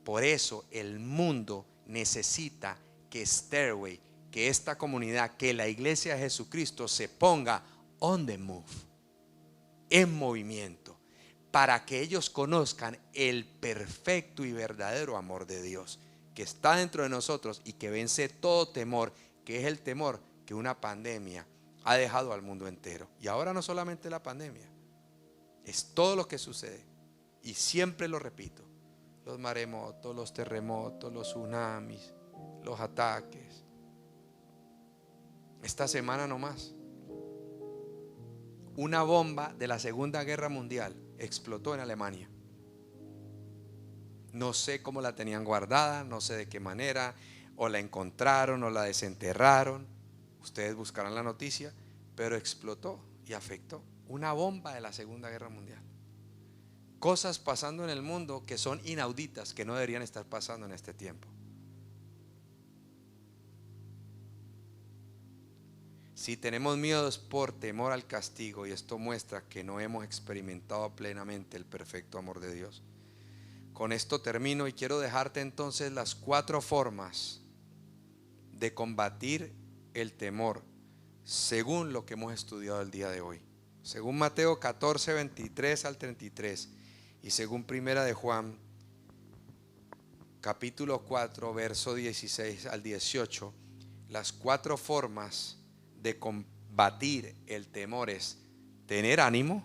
Por eso el mundo necesita que Stairway, que esta comunidad, que la iglesia de Jesucristo se ponga on the move, en movimiento, para que ellos conozcan el perfecto y verdadero amor de Dios que está dentro de nosotros y que vence todo temor, que es el temor que una pandemia ha dejado al mundo entero. Y ahora no solamente la pandemia, es todo lo que sucede. Y siempre lo repito: los maremotos, los terremotos, los tsunamis, los ataques. Esta semana nomás, una bomba de la Segunda Guerra Mundial explotó en Alemania. No sé cómo la tenían guardada, no sé de qué manera, o la encontraron o la desenterraron. Ustedes buscarán la noticia, pero explotó y afectó. Una bomba de la Segunda Guerra Mundial. Cosas pasando en el mundo que son inauditas, que no deberían estar pasando en este tiempo. Si tenemos miedos por temor al castigo, y esto muestra que no hemos experimentado plenamente el perfecto amor de Dios. Con esto termino y quiero dejarte entonces las 4 formas de combatir el temor según lo que hemos estudiado el día de hoy. Según Mateo 14, 23 al 33 y según Primera de Juan capítulo 4 verso 16 al 18, las 4 formas de combatir el temor es tener ánimo,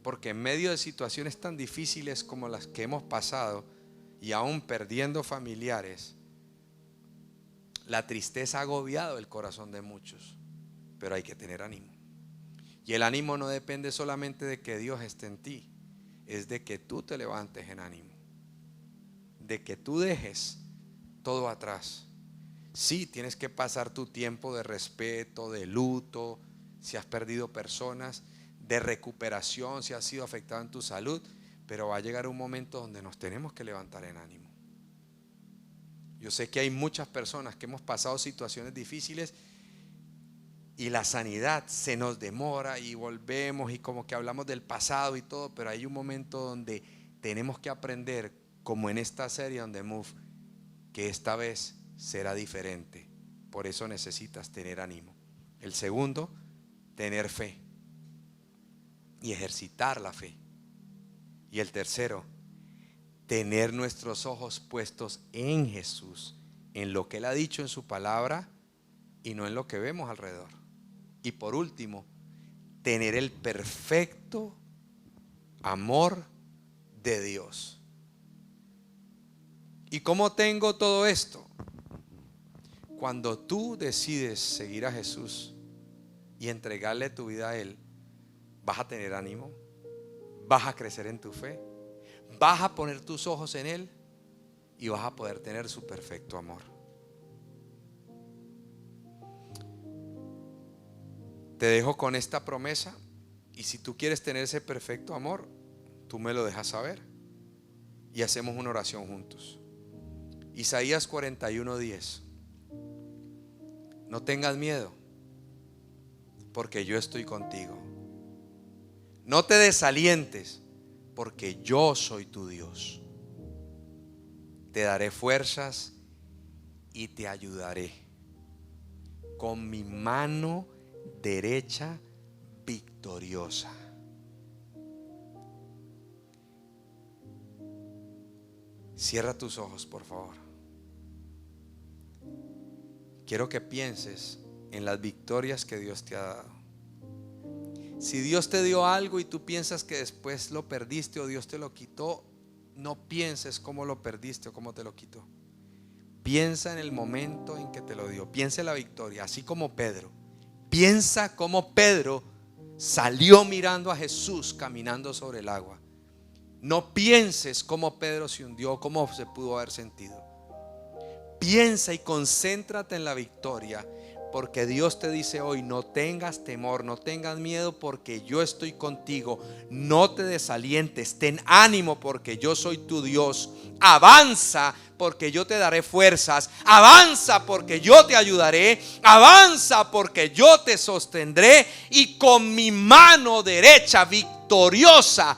porque en medio de situaciones tan difíciles como las que hemos pasado y aún perdiendo familiares, la tristeza ha agobiado el corazón de muchos, pero hay que tener ánimo. Y el ánimo no depende solamente de que Dios esté en ti, es de que tú te levantes en ánimo, de que tú dejes todo atrás. Sí, tienes que pasar tu tiempo de respeto, de luto, si has perdido personas, de recuperación, si has sido afectado en tu salud, pero va a llegar un momento donde nos tenemos que levantar en ánimo. Yo sé que hay muchas personas que hemos pasado situaciones difíciles y la sanidad se nos demora y volvemos y como que hablamos del pasado y todo, pero hay un momento donde tenemos que aprender, como en esta serie on the Move, que esta vez será diferente. Por eso necesitas tener ánimo. El segundo, tener fe y ejercitar la fe. Y el tercero, tener nuestros ojos puestos en Jesús, en lo que Él ha dicho en su palabra y no en lo que vemos alrededor. Y por último, tener el perfecto amor de Dios. ¿Y cómo tengo todo esto? Cuando tú decides seguir a Jesús y entregarle tu vida a Él, vas a tener ánimo, vas a crecer en tu fe, vas a poner tus ojos en Él y vas a poder tener su perfecto amor. Te dejo con esta promesa y si tú quieres tener ese perfecto amor, tú me lo dejas saber y hacemos una oración juntos. Isaías 41:10. No tengas miedo, porque yo estoy contigo. No te desalientes, porque yo soy tu Dios. Te daré fuerzas y te ayudaré con mi mano derecha victoriosa. Cierra tus ojos, por favor. Quiero que pienses en las victorias que Dios te ha dado. Si Dios te dio algo y tú piensas que después lo perdiste o Dios te lo quitó, no pienses cómo lo perdiste o cómo te lo quitó. Piensa en el momento en que te lo dio. Piensa en la victoria, así como Pedro. Piensa cómo Pedro salió mirando a Jesús caminando sobre el agua. No pienses cómo Pedro se hundió, cómo se pudo haber sentido. Piensa y concéntrate en la victoria, porque Dios te dice hoy: no tengas temor, no tengas miedo, porque yo estoy contigo. No te desalientes, ten ánimo, porque yo soy tu Dios. Avanza, porque yo te daré fuerzas. Avanza, porque yo te ayudaré. Avanza, porque yo te sostendré, y con mi mano derecha victoriosa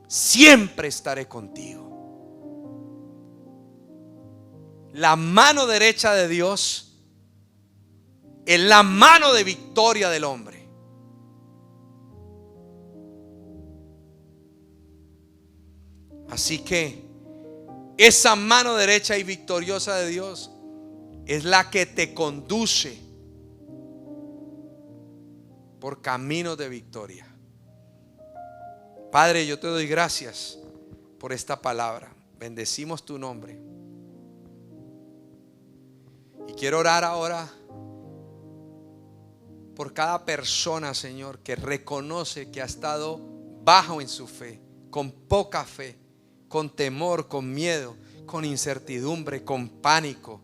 siempre estaré contigo. La mano derecha de Dios es la mano de victoria del hombre. Así que esa mano derecha y victoriosa de Dios es la que te conduce por caminos de victoria. Padre, yo te doy gracias por esta palabra. Bendecimos tu nombre. Y quiero orar ahora por cada persona, Señor, que reconoce que ha estado bajo en su fe, con poca fe, con temor, con miedo, con incertidumbre, con pánico,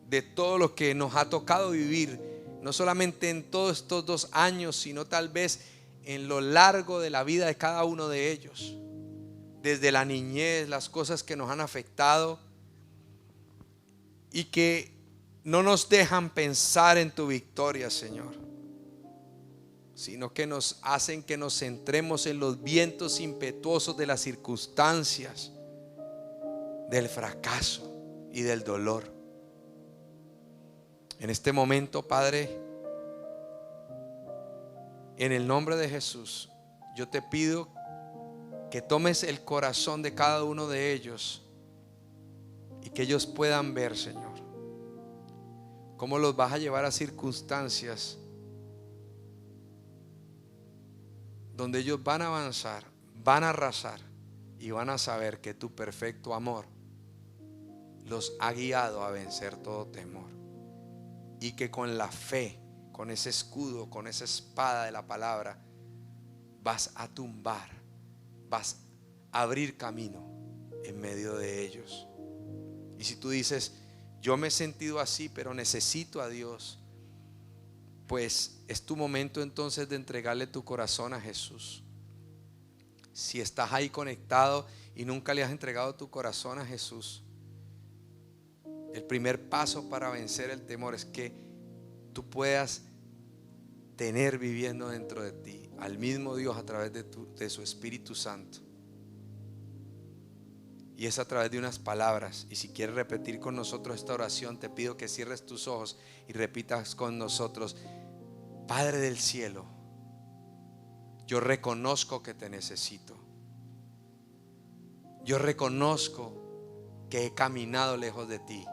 de todo lo que nos ha tocado vivir, no solamente en todos estos 2 años, sino tal vez en lo largo de la vida de cada uno de ellos, desde la niñez, las cosas que nos han afectado y que no nos dejan pensar en tu victoria, Señor, sino que nos hacen que nos centremos en los vientos impetuosos de las circunstancias, del fracaso y del dolor. En este momento, Padre, en el nombre de Jesús, yo te pido que tomes el corazón de cada uno de ellos y que ellos puedan ver, Señor, cómo los vas a llevar a circunstancias donde ellos van a avanzar, van a arrasar y van a saber que tu perfecto amor los ha guiado a vencer todo temor, y que con la fe, con ese escudo, con esa espada de la palabra, vas a tumbar, vas a abrir camino en medio de ellos. Y si tú dices, yo me he sentido así, pero necesito a Dios, pues es tu momento entonces de entregarle tu corazón a Jesús. Si estás ahí conectado y nunca le has entregado tu corazón a Jesús, el primer paso para vencer el temor es que tú puedas tener viviendo dentro de ti al mismo Dios a través de su Espíritu Santo. Y es a través de unas palabras. Y si quieres repetir con nosotros esta oración, te pido que cierres tus ojos y repitas con nosotros: Padre del cielo, yo reconozco que te necesito. Yo reconozco que he caminado lejos de ti.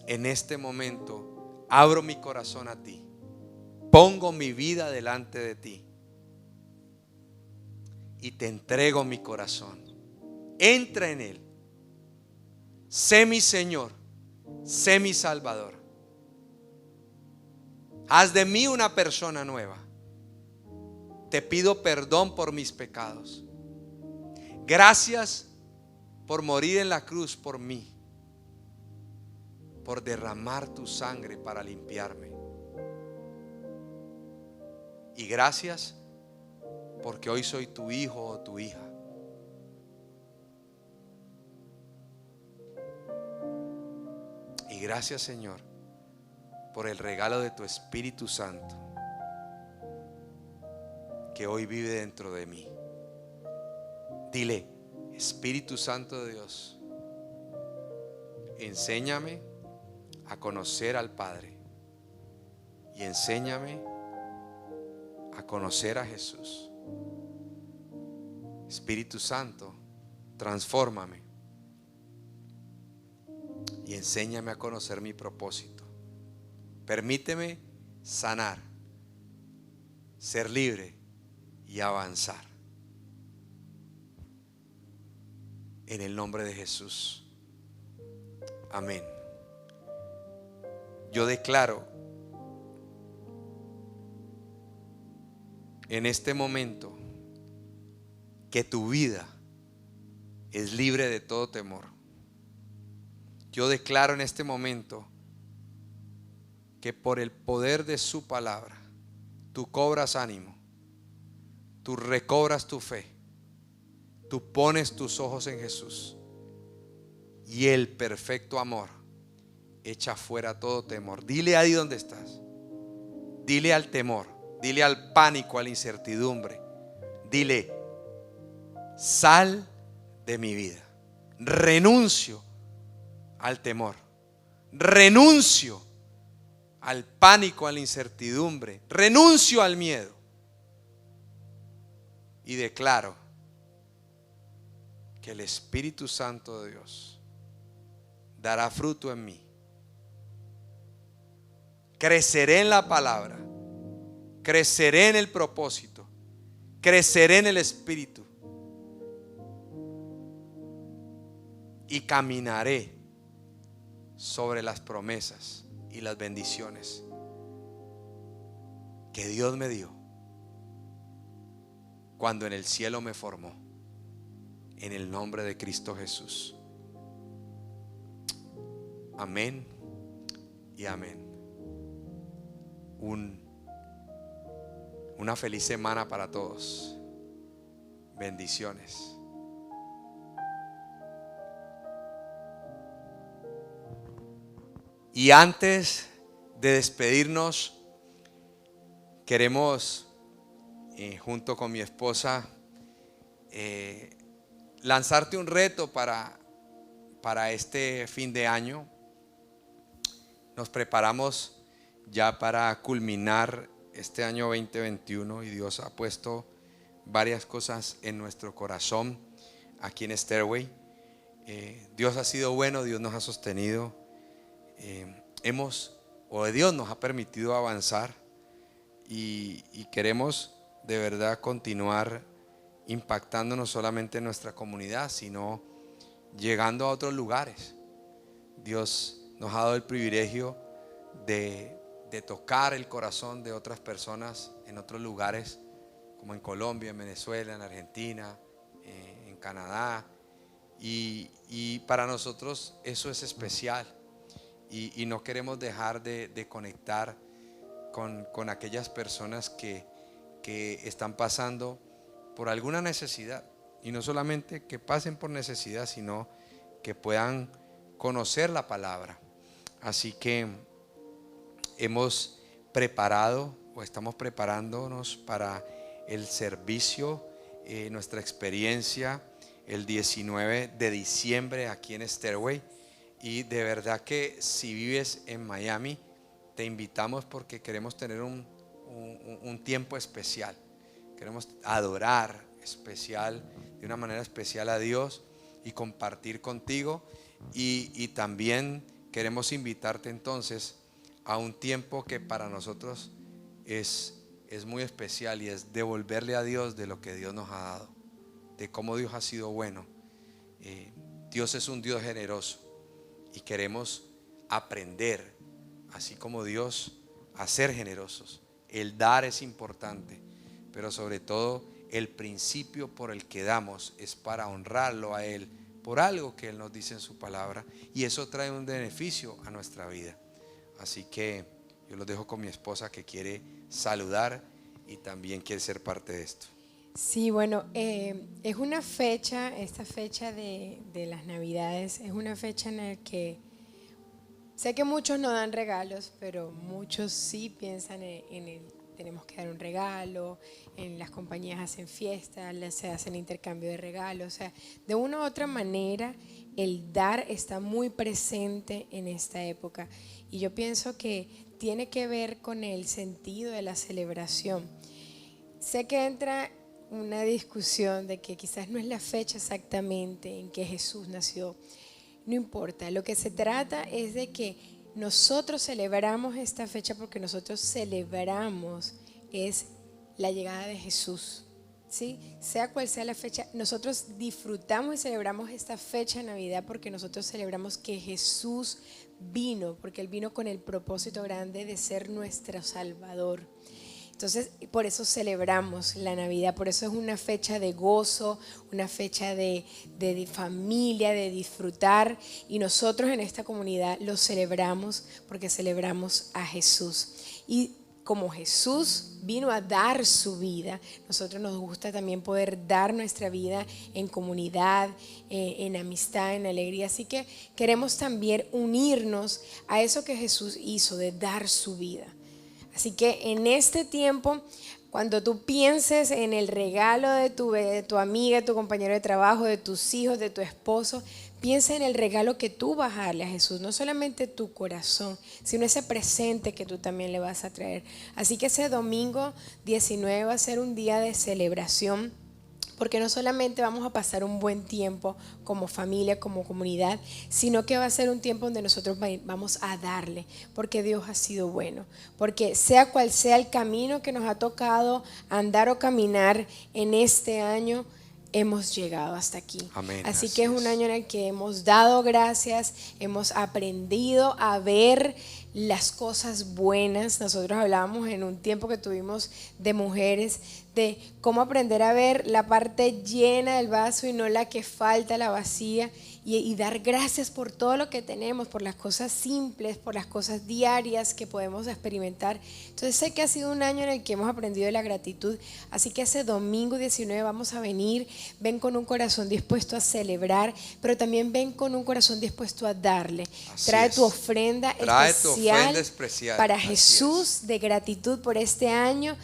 En este momento abro mi corazón a ti. Pongo mi vida delante de ti y te entrego mi corazón. Entra en él. Sé mi Señor, sé mi Salvador. Haz de mí una persona nueva. Te pido perdón por mis pecados. Gracias por morir en la cruz por mí, por derramar tu sangre para limpiarme. Y gracias porque hoy soy tu hijo o tu hija. Y gracias, Señor, por el regalo de tu Espíritu Santo que hoy vive dentro de mí. Dile: Espíritu Santo de Dios, enséñame a conocer al Padre y enséñame a conocer a Jesús. Espíritu Santo, transfórmame y enséñame a conocer mi propósito. Permíteme sanar, ser libre y avanzar. En el nombre de Jesús. Amén. Yo declaro en este momento que tu vida es libre de todo temor. Yo declaro en este momento que por el poder de su palabra tú cobras ánimo, tú recobras tu fe, tú pones tus ojos en Jesús y el perfecto amor echa fuera todo temor. Dile ahí donde estás, dile al temor, dile al pánico, a la incertidumbre, dile: sal de mi vida. Renuncio al temor, renuncio al pánico, a la incertidumbre, renuncio al miedo y declaro que el Espíritu Santo de Dios dará fruto en mí. Creceré en la palabra, creceré en el propósito, creceré en el Espíritu y caminaré sobre las promesas y las bendiciones que Dios me dio cuando en el cielo me formó, en el nombre de Cristo Jesús. Amén y amén. Una feliz semana para todos. Bendiciones. Y antes de despedirnos, queremos, junto con mi esposa, lanzarte un reto para este fin de año. Nos preparamos ya para culminar este año 2021 y Dios ha puesto varias cosas en nuestro corazón aquí en Stairway. Dios ha sido bueno, Dios nos ha sostenido. Dios nos ha permitido avanzar y queremos de verdad continuar impactando no solamente en nuestra comunidad, sino llegando a otros lugares. Dios nos ha dado el privilegio de tocar el corazón de otras personas en otros lugares, como en Colombia, en Venezuela, en Argentina, en Canadá. Y para nosotros eso es especial. Y no queremos dejar de conectar con aquellas personas que están pasando por alguna necesidad. Y no solamente que pasen por necesidad, sino que puedan conocer la palabra. Así que hemos preparado o estamos preparándonos para el servicio, nuestra experiencia el 19 de diciembre aquí en Stairway. Y de verdad que si vives en Miami, te invitamos porque queremos tener un tiempo especial. Queremos adorar de una manera especial a Dios y compartir contigo. Y también queremos invitarte entonces a un tiempo que para nosotros es muy especial, y es devolverle a Dios de lo que Dios nos ha dado, de cómo Dios ha sido bueno. Dios es un Dios generoso y queremos aprender, así como Dios, a ser generosos. El dar es importante, pero sobre todo el principio por el que damos es para honrarlo a Él por algo que Él nos dice en su palabra, y eso trae un beneficio a nuestra vida. Así que yo los dejo con mi esposa, que quiere saludar y también quiere ser parte de esto. Sí, bueno, es una fecha, esta fecha de las Navidades, es una fecha en la que sé que muchos no dan regalos, pero muchos sí piensan en el tenemos que dar un regalo, en las compañías hacen fiestas, se hacen intercambio de regalos, o sea, de una u otra manera el dar está muy presente en esta época, y yo pienso que tiene que ver con el sentido de la celebración. Sé que entra una discusión de que quizás no es la fecha exactamente en que Jesús nació. No importa, lo que se trata es de que nosotros celebramos esta fecha porque nosotros celebramos es la llegada de Jesús, ¿sí? Sea cual sea la fecha, nosotros disfrutamos y celebramos esta fecha de Navidad porque nosotros celebramos que Jesús vino, porque Él vino con el propósito grande de ser nuestro Salvador. Entonces, por eso celebramos la Navidad, por eso es una fecha de gozo, una fecha de familia, de disfrutar, y nosotros en esta comunidad lo celebramos porque celebramos a Jesús. Y como Jesús vino a dar su vida, nosotros nos gusta también poder dar nuestra vida en comunidad, en amistad, en alegría. Así que queremos también unirnos a eso que Jesús hizo, de dar su vida. Así que en este tiempo, cuando tú pienses en el regalo de tu amiga, de tu compañero de trabajo, de tus hijos, de tu esposo, piensa en el regalo que tú vas a darle a Jesús, no solamente tu corazón, sino ese presente que tú también le vas a traer. Así que ese domingo 19 va a ser un día de celebración, porque no solamente vamos a pasar un buen tiempo como familia, como comunidad, sino que va a ser un tiempo donde nosotros vamos a darle, porque Dios ha sido bueno, porque sea cual sea el camino que nos ha tocado andar o caminar en este año, hemos llegado hasta aquí. Amén, así que es un año en el que hemos dado gracias, hemos aprendido a ver las cosas buenas. Nosotros hablábamos en un tiempo que tuvimos de mujeres de cómo aprender a ver la parte llena del vaso y no la que falta, la vacía, y dar gracias por todo lo que tenemos, por las cosas simples, por las cosas diarias que podemos experimentar. Entonces sé que ha sido un año en el que hemos aprendido de la gratitud, así que ese domingo 19 vamos a venir. Ven con un corazón dispuesto a celebrar, pero también ven con un corazón dispuesto a darle. Trae tu ofrenda especial para Jesús, de gratitud por este año,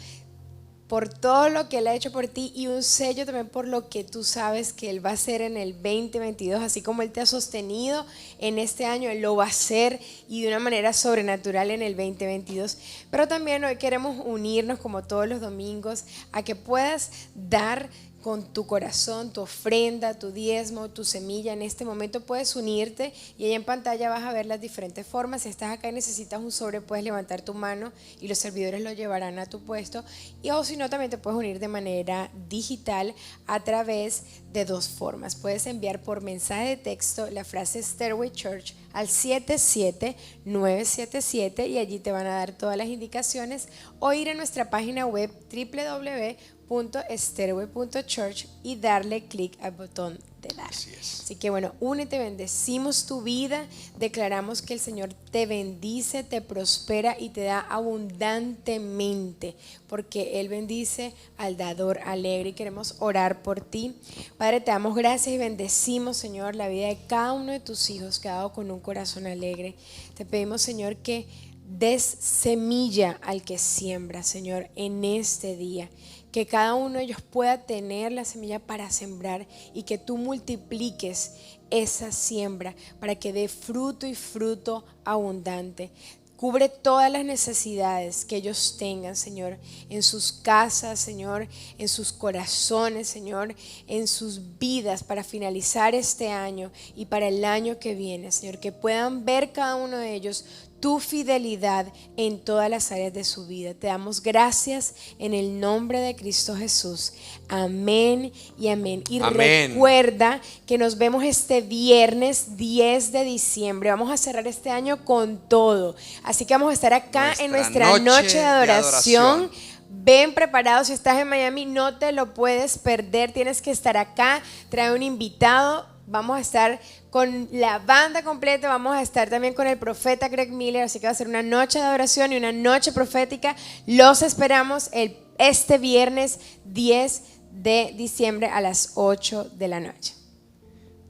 por todo lo que Él ha hecho por ti, y un sello también por lo que tú sabes que Él va a hacer en el 2022. Así como Él te ha sostenido en este año, Él lo va a hacer, y de una manera sobrenatural en el 2022. Pero también hoy queremos unirnos, como todos los domingos, a que puedas dar con tu corazón, tu ofrenda, tu diezmo, tu semilla. En este momento puedes unirte, y ahí en pantalla vas a ver las diferentes formas. Si estás acá y necesitas un sobre, puedes levantar tu mano y los servidores lo llevarán a tu puesto, o si no, también te puedes unir de manera digital a través de dos formas. Puedes enviar por mensaje de texto la frase Stairway Church al 77977 y allí te van a dar todas las indicaciones, o ir a nuestra página web www.stairway.church y darle clic al botón de dar. Así que bueno, únete, bendecimos tu vida, declaramos que el Señor te bendice, te prospera y te da abundantemente, porque Él bendice al dador alegre, y queremos orar por ti. Padre, te damos gracias y bendecimos, Señor, la vida de cada uno de tus hijos que ha dado con un corazón alegre. Te pedimos, Señor, que des semilla al que siembra, Señor, en este día. Que cada uno de ellos pueda tener la semilla para sembrar y que tú multipliques esa siembra para que dé fruto y fruto abundante. Cubre todas las necesidades que ellos tengan, Señor, en sus casas, Señor, en sus corazones, Señor, en sus vidas para finalizar este año y para el año que viene, Señor. Que puedan ver cada uno de ellos tu fidelidad en todas las áreas de su vida. Te damos gracias en el nombre de Cristo Jesús. Amén y amén. Y Amén. Recuerda que nos vemos este viernes 10 de diciembre. Vamos a cerrar este año con todo. Así que vamos a estar acá en nuestra noche de adoración. Ven preparado, si estás en Miami no te lo puedes perder, tienes que estar acá, trae un invitado. Vamos a estar con la banda completa, vamos a estar también con el profeta Greg Miller, así que va a ser una noche de adoración y una noche profética. Los esperamos este viernes 10 de diciembre a las 8 de la noche.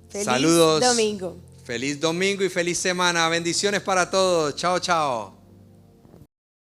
Feliz Saludos. domingo. Feliz domingo y feliz semana. Bendiciones para todos. Chao, chao.